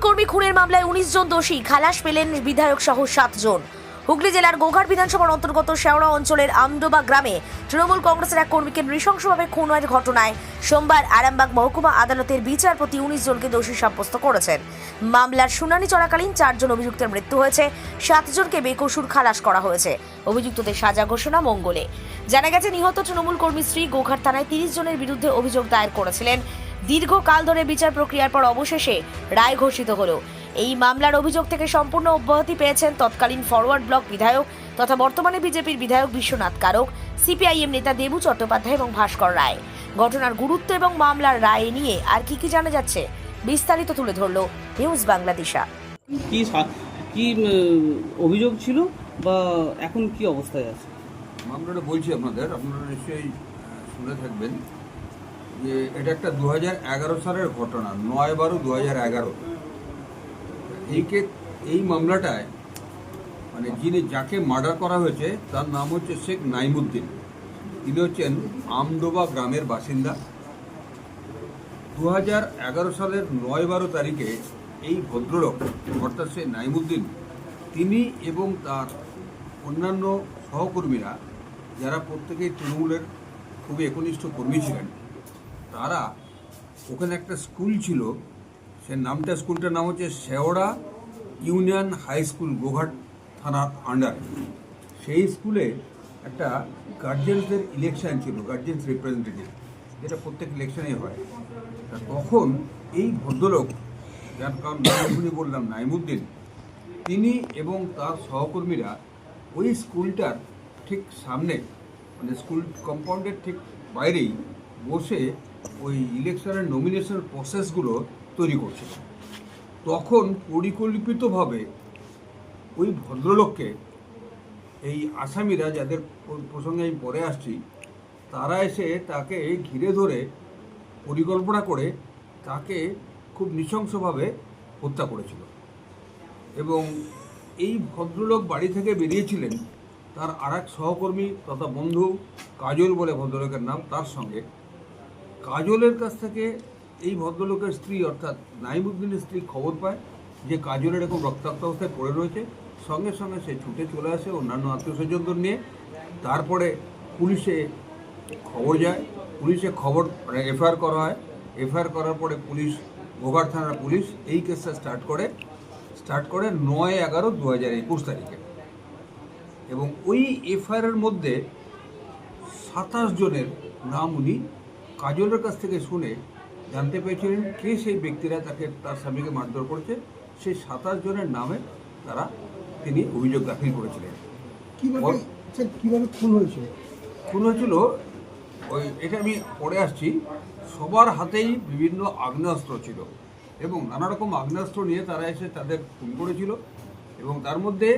কর্মী খুনের মামলায় ১৯ জন দোষী, খালাস পেলেন বিধায়ক সহ 7 জন। হুগলি জেলার গোঘাট বিধানসভার অন্তর্গত শেওড়া অঞ্চলের আমডোবা গ্রামে তৃণমূল কংগ্রেসের এক কর্মীকে নৃশংসভাবে খুনের ঘটনায় সোমবার আরামবাগ মহকুমা আদালতের বিচারপতি ১৯ জনকে দোষী সাব্যস্ত করেছেন। মামলার শুনানি চলাকালীন 4 জন অভিযুক্তের মৃত্যু হয়েছে, 7 জনকে বেকসুর খালাস করা হয়েছে। অভিযুক্তদের সাজা ঘোষণা মঙ্গলে। জানা গেছে, নিহত তৃণমূল কর্মী শ্রী গোঘাট থানায় 30 জনের বিরুদ্ধে অভিযোগ দায়ের করেছিলেন। দীর্ঘকাল ধরে বিচার প্রক্রিয়ার পর অবশেষে রায় ঘোষিত হলো। এই মামলার অভিযোগ থেকে সম্পূর্ণ অব্যাহতি পেয়েছেন তৎকালীন ফরওয়ার্ড ব্লক বিধায়ক তথা বর্তমানে বিজেপির বিধায়ক বিশ্বনাথ কারক, সিপিআইএম নেতা দেবু চট্টোপাধ্যায় এবং ভাস্কর রায়। ঘটনার গুরুত্ব এবং মামলার রায় নিয়ে আর কি জানা যাচ্ছে বিস্তারিত তুলে ধরলো নিউজ বাংলাদেশা। কি অভিযোগ ছিল বা এখন কি অবস্থায় আছে মামলাটা বলছি আপনারা নিশ্চয়ই শুনে থাকবেন যে এটা একটা 2011 সালের ঘটনা, 9/12/2011। এই মামলাটায় মানে যাকে মার্ডার করা হয়েছে তার নাম হচ্ছে শেখ নাইমুদ্দিন। তিনি হচ্ছেন আমডোবা গ্রামের বাসিন্দা। 2011 সালের 9/12 তারিখে এই ভদ্রলোক অর্থাৎ শেখ নাইমুদ্দিন তিনি এবং তার অন্যান্য সহকর্মীরা, যারা প্রত্যেকেই তৃণমূলের খুবই একনিষ্ঠ কর্মী ছিলেন, তারা ওখানে একটা স্কুল ছিল, সে স্কুলটার নাম হচ্ছে শেওড়া ইউনিয়ন হাই স্কুল, গোঘাট থানার আন্ডার। সেই স্কুলে একটা গার্জেন্সদের ইলেকশন ছিল, গার্জেন্স রিপ্রেজেন্টেটিভ, যেটা প্রত্যেক ইলেকশনেই হয়। তখন এই ভদ্রলোক, যার কারণ নামগুলি বললাম নাইমুদ্দিন, তিনি এবং তার সহকর্মীরা ওই স্কুলটার ঠিক সামনে মানে স্কুল কম্পাউন্ডের ঠিক বাইরেই বসে ওই ইলেকশনের নমিনেশন প্রসেসগুলো তৈরি করছিল। তখন পরিকল্পিতভাবে ওই ভদ্রলোককে এই আসামিরা, যাদের প্রসঙ্গে আমি পরে আসছি, তারা এসে তাকে ঘিরে ধরে পরিকল্পনা করে তাকে খুব নৃশংসভাবে হত্যা করেছিল। এবং এই ভদ্রলোক বাড়ি থেকে বেরিয়েছিলেন তার আরেক সহকর্মী তথা বন্ধু কাজল বলে ভদ্রলোকের নাম, তার সঙ্গে। কাজলের কাছ থেকে এই ভদ্রলোকের স্ত্রী অর্থাৎ নাইমুদ্দিনের স্ত্রী খবর পায় যে কাজলের এরকম রক্তাক্ত অবস্থায় পড়ে রয়েছে। সঙ্গে সঙ্গে সে ছুটে চলে আসে অন্যান্য আত্মীয় স্বজনদের নিয়ে। তারপরে পুলিশে খবর যায়, পুলিশে খবর এফআইআর করা হয়। এফআইআর করার পরে পুলিশ, গোঘাট থানার পুলিশ এই কেসটা স্টার্ট করে 9/11/2021 তারিখে। এবং ওই এফআইআরের মধ্যে 27 জনের নাম উনি কাজলের কাছ থেকে শুনে জানতে পেরেছিলেন কে সেই ব্যক্তিরা তার স্বামীকে মারধর করেছে। সেই 27 জনের নামে তিনি অভিযোগ দাখিল করেছিলেন। কিভাবে খুন হয়েছিল? এটা আমি পরে আসছি। সবার হাতেই বিভিন্ন আগ্নেয়াস্ত্র ছিল এবং নানা রকম আগ্নেয়াস্ত্র নিয়ে তারা এসে তাদের খুন করেছিল। এবং তার মধ্যে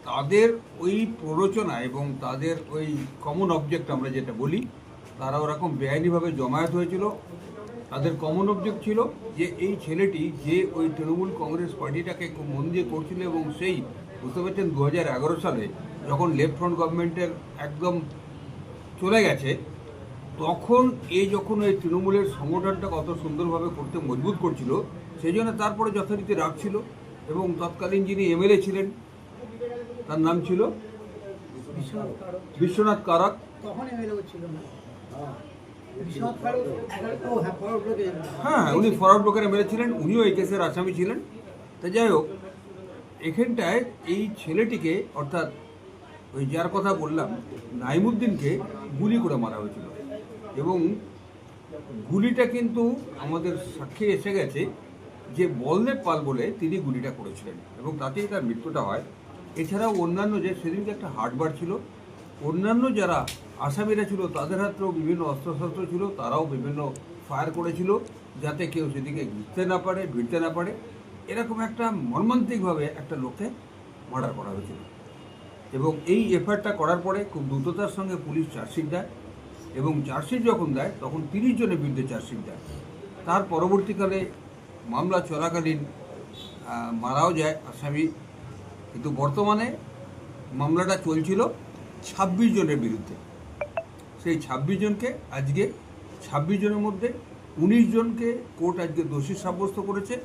তাদের ওই প্ররোচনা এবং তাদের ওই কমন অবজেক্ট আমরা যেটা বলি, তারা ওরকম বেআইনিভাবে জমায়েত হয়েছিল। তাদের কমন অবজেক্ট ছিল যে এই ছেলেটি যে ওই তৃণমূল কংগ্রেস পার্টিটাকে খুব মন দিয়ে করছিল এবং সেই বুঝতে পারছেন 2011 সালে যখন লেফট ফ্রন্ট গভর্নমেন্টের একদম চলে গেছে, তখন যখন ওই তৃণমূলের সংগঠনটা কত সুন্দরভাবে করতে মজবুত করছিল, সেই জন্য তারপরে যথারীতি রাখছিল। এবং তৎকালীন যিনি এমএলএ ছিলেন তার নাম ছিল বিশ্বনাথ কারক। হ্যাঁ, উনি ফরওয়ার্ড ব্লকের এমএলএ ছিলেন, উনিও এই কেসের আসামি ছিলেন। তা যাই হোক, এখানটায় এই ছেলেটিকে অর্থাৎ ওই যার কথা বললাম নাইমুদ্দিনকে গুলি করে মারা হয়েছিল। এবং গুলিটা কিন্তু আমাদের সাক্ষী এসে গেছে যে বলদেব পাল বলে তিনি গুলিটা করেছিলেন এবং তাতেই তার মৃত্যুটা হয়। এছাড়াও অন্যান্য যে সেদিনকে একটা হাটবার ছিল, অন্যান্য যারা আসামিরা ছিল তাদের হাতেও বিভিন্ন অস্ত্রশস্ত্র ছিল, তারাও বিভিন্ন ফায়ার করেছিল যাতে কেউ সেদিকে ভিড়তে না পারে। এরকম একটা মর্মান্তিকভাবে একটা লোককে মার্ডার করা হয়েছিল। এবং এই এফআইআরটা করার পরে খুব দ্রুততার সঙ্গে পুলিশ চার্জশিট দেয় এবং চার্জশিট যখন দেয় তখন 30 জনের বিরুদ্ধে চার্জশিট দেয়। তার পরবর্তীকালে মামলা চলাকালীন মারাও যায় আসামি, কিন্তু বর্তমানে মামলাটা চলছিল 26 জনের বিরুদ্ধে। সেই 26 জনকে আজকে 26 জনের মধ্যে 19 জনকে কোর্ট আজকে দোষী সাব্যস্ত করেছে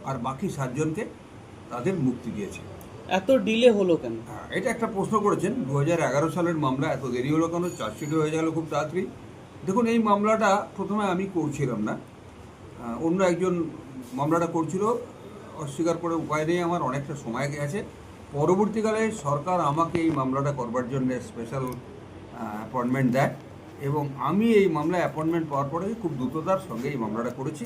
আর বাকি 7 জনকে তাদের মুক্তি দিয়েছে। এত ডিলে হলো কেন? এটা একটা প্রশ্ন করেছেন। 2011 সালের মামলা, এত দেরি হলো কেন? চার্জশিটও হয়ে গেল খুব তাড়াতাড়ি। দেখুন, এই মামলাটা প্রথমে আমি করছিলাম না, অন্য একজন মামলাটা করছিল। অস্বীকার করে উপায় নেই, আমার অনেকটা সময় গেছে। পরবর্তীকালে সরকার আমাকে এই মামলাটা করবার জন্য স্পেশাল অ্যাপয়েন্টমেন্ট দেয় এবং আমি এই মামলায় অ্যাপয়েন্টমেন্ট পাওয়ার পরে খুব দ্রুততার সঙ্গে এই মামলাটা করেছি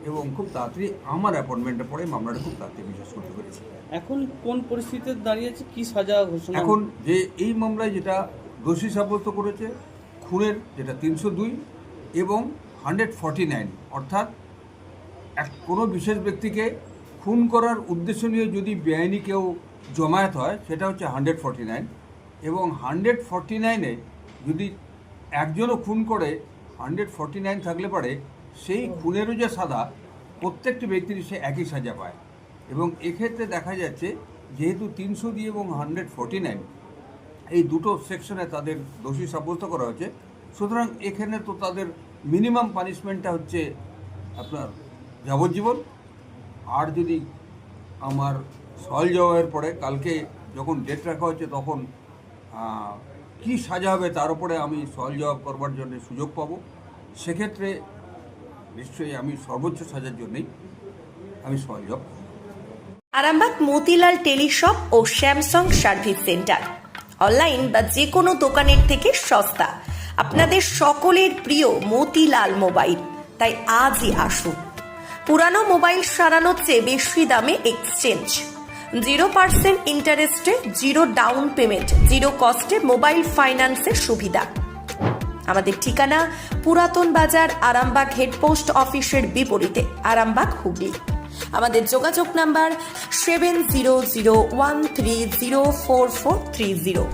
এবং খুব তাড়াতাড়ি আমার অ্যাপয়েন্টমেন্টের পরে মামলাটা খুব তাড়াতাড়ি বিশ্বাস করতে পেরেছি। এখন কোন পরিস্থিতিতে দাঁড়িয়েছে, কি সাজা ঘোষণা? এখন যে এই মামলায় যেটা দোষী সাব্যস্ত করেছে, খুনের যেটা 302 এবং 149, অর্থাৎ কোনো বিশেষ ব্যক্তিকে খুন করার উদ্দেশ্য নিয়ে যদি বেআইনি কেউ জমায়েত হয়, সেটা হচ্ছে 149, এবং 149-এ যদি একজনও খুন করে 149 থাকলে পরে সেই খুনেরও যে সাজা প্রত্যেকটি ব্যক্তির সে একই সাজা পায়। এবং এক্ষেত্রে দেখা যাচ্ছে যেহেতু 302 এবং 149 এই দুটো সেকশনে তাদের দোষী সাব্যস্ত করা হয়েছে, সুতরাং এখানে তো তাদের মিনিমাম পানিশমেন্টটা হচ্ছে আপনার যাবজ্জীবন। আর যদি আমার সল জবাবের পরে কালকে যখন ডেট রাখা হচ্ছে তখন কি সাজা হবে তার উপরে আমি সল জবাব করবার জন্য সুযোগ পাবো, সেক্ষেত্রে নিশ্চয়ই আমি সর্বোচ্চ সাজার জন্যই আমি সল জবাব করব। আরামবাগ মতিলাল টেলিশপ ও স্যামসাং সার্ভিস সেন্টার, অনলাইন বা যে কোনো দোকানের থেকে সস্তা। আপনাদের সকলের প্রিয় মতিলাল মোবাইল, তাই আজই আসুন। পুরানো মোবাইল সারানোর চেয়ে বেশি দামে এক্সচেঞ্জ, 0% ইন্টারেস্টে, 0 ডাউন পেমেন্ট, 0 কস্টে মোবাইল ফাইন্যান্সের সুবিধা। আমাদের ঠিকানা পুরাতন বাজার, আরামবাগ হেডপোস্ট অফিসের বিপরীতে, আরামবাগ, হুগলি। আমাদের যোগাযোগ নাম্বার 7001304430।